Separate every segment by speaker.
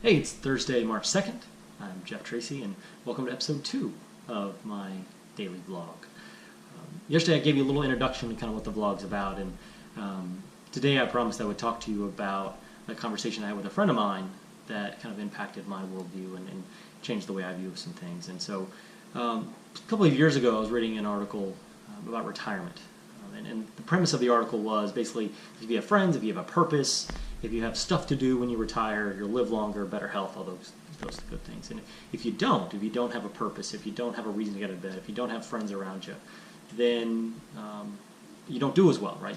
Speaker 1: Hey, it's Thursday, March 2nd. I'm Jeff Tracy, and welcome to episode 2 of my daily vlog. Yesterday I gave you a little introduction to kind of what the vlog's about, and today I promised I would talk to you about a conversation I had with a friend of mine that kind of impacted my worldview and changed the way I view some things. And so a couple of years ago I was reading an article about retirement. And the premise of the article was basically if you have friends, if you have a purpose, if you have stuff to do when you retire, you'll live longer, better health, all those good things. And if you don't have a purpose, if you don't have a reason to get out of bed, if you don't have friends around you, then you don't do as well, right?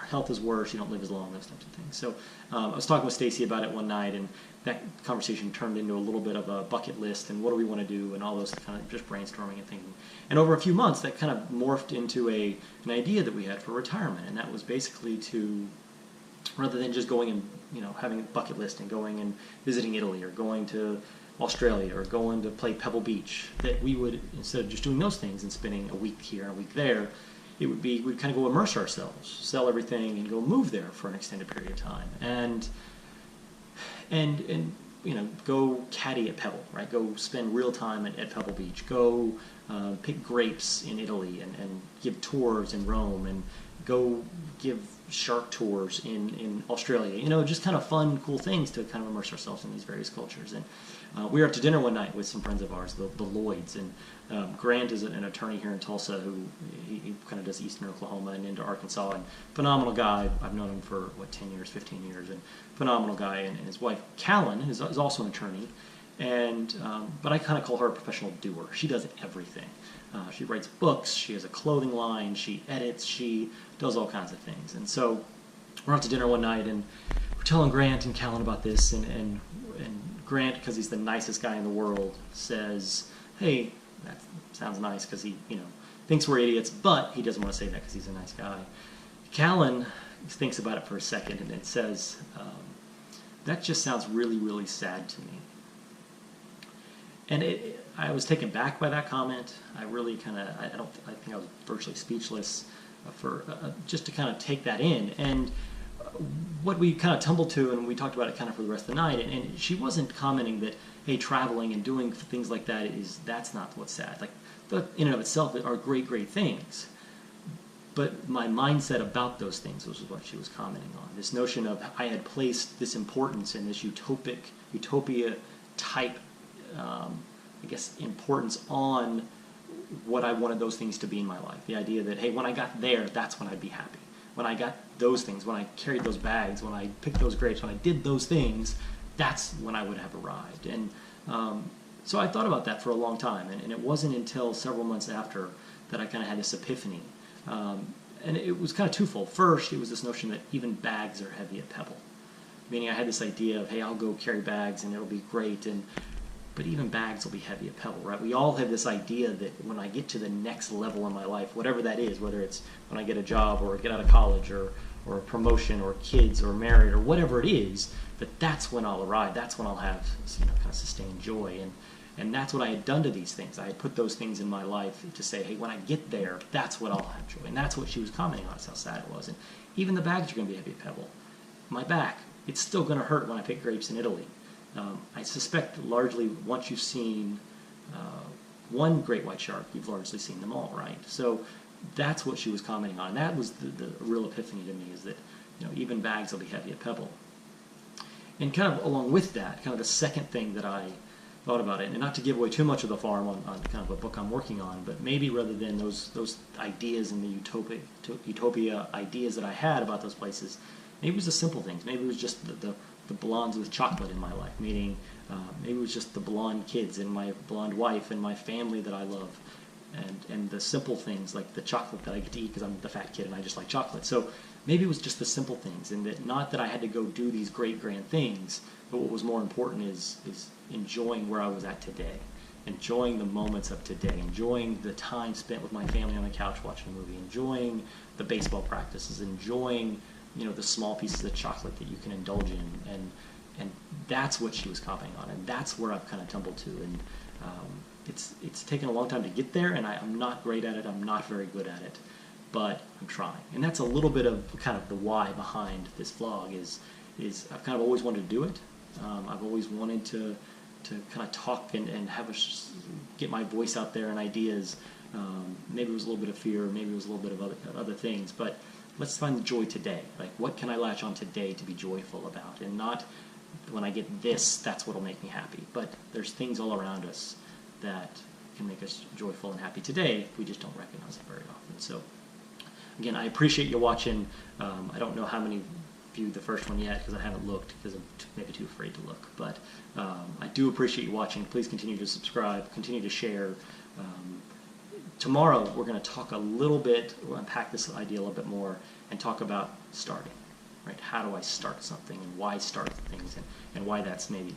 Speaker 1: Health is worse, you don't live as long, those types of things. So I was talking with Stacy about it one night, and that conversation turned into a little bit of a bucket list and what do we want to do and all those kind of just brainstorming and thinking. And over a few months, that kind of morphed into an idea that we had for retirement, and that was basically to, rather than just going and having a bucket list and going and visiting Italy or going to Australia or going to play Pebble Beach, that we would, instead of just doing those things and spending a week here and a week there, it would be we'd kind of go immerse ourselves, sell everything, and go move there for an extended period of time, and go caddy at Pebble, right? Go spend real time at Pebble Beach. Go pick grapes in Italy and give tours in Rome, and go give shark tours in Australia. Just kind of fun, cool things to kind of immerse ourselves in these various cultures. And we were out to dinner one night with some friends of ours, the Lloyds, and Grant is an attorney here in Tulsa who he kind of does eastern Oklahoma and into Arkansas, and phenomenal guy. I've known him for 10 years, 15 years, and phenomenal guy. And his wife Callan is also an attorney, and but I kind of call her a professional doer. She does everything. She writes books, she has a clothing line, she edits, she does all kinds of things. And so we're out to dinner one night, and we're telling Grant and Callan about this, and Grant, because he's the nicest guy in the world, says, hey, that sounds nice, because he thinks we're idiots, but he doesn't want to say that because he's a nice guy. Callan thinks about it for a second and then says, that just sounds really, really sad to me. And I was taken back by that comment. I really I think I was virtually speechless for just to kind of take that in. And what we kind of tumbled to, and we talked about it kind of for the rest of the night, and she wasn't commenting that, hey, traveling and doing things like that's not what's sad. Like, in and of itself are great things. But my mindset about those things was what she was commenting on. This notion of I had placed this importance in this utopia type importance on what I wanted those things to be in my life. The idea that, hey, when I got there, that's when I'd be happy. When I got those things, when I carried those bags, when I picked those grapes, when I did those things, that's when I would have arrived. And so I thought about that for a long time, and it wasn't until several months after that I kind of had this epiphany. And it was kind of twofold. First, it was this notion that even bags are heavy at Pebble. Meaning I had this idea of, hey, I'll go carry bags and it'll be great, but even bags will be heavy at Pebble, right? We all have this idea that when I get to the next level in my life, whatever that is, whether it's when I get a job or get out of college or a promotion or kids or married or whatever it is, that's when I'll arrive. That's when I'll have kind of sustained joy. And that's what I had done to these things. I had put those things in my life to say, hey, when I get there, that's what I'll have joy. And that's what she was commenting on, how sad it was. And even the bags are going to be heavy at Pebble. My back, it's still going to hurt when I pick grapes in Italy. I suspect largely once you've seen one great white shark, you've largely seen them all, right? So that's what she was commenting on. That was the real epiphany to me, is that even bags will be heavy at Pebble. And kind of along with that, kind of the second thing that I thought about it, and not to give away too much of the farm on kind of a book I'm working on, but maybe rather than those ideas and the utopia ideas that I had about those places, maybe it was the simple things. Maybe it was just the blondes with chocolate in my life, meaning maybe it was just the blonde kids and my blonde wife and my family that I love, and the simple things like the chocolate that I get to eat because I'm the fat kid and I just like chocolate. So maybe it was just the simple things, and that not that I had to go do these great grand things, but what was more important is enjoying where I was at today, enjoying the moments of today, enjoying the time spent with my family on the couch watching a movie, enjoying the baseball practices, enjoying the small pieces of chocolate that you can indulge in, and that's what she was commenting on, and that's where I've kind of tumbled to, and it's taken a long time to get there, and I'm not great at it, I'm not very good at it, but I'm trying, and that's a little bit of kind of the why behind this vlog is I've kind of always wanted to do it, I've always wanted to kind of talk and get my voice out there and ideas. Maybe it was a little bit of fear, maybe it was a little bit of other things, but let's find the joy today. Like, what can I latch on today to be joyful about? And not when I get this, that's what will make me happy. But there's things all around us that can make us joyful and happy today. We just don't recognize it very often. So, again, I appreciate you watching. I don't know how many viewed the first one yet because I haven't looked because I'm maybe too afraid to look. But I do appreciate you watching. Please continue to subscribe, continue to share. Tomorrow we're going to talk a little bit, we'll unpack this idea a little bit more and talk about starting. Right? How do I start something and why start things and why that's maybe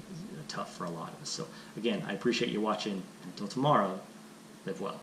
Speaker 1: tough for a lot of us. So again, I appreciate you watching. Until tomorrow, live well.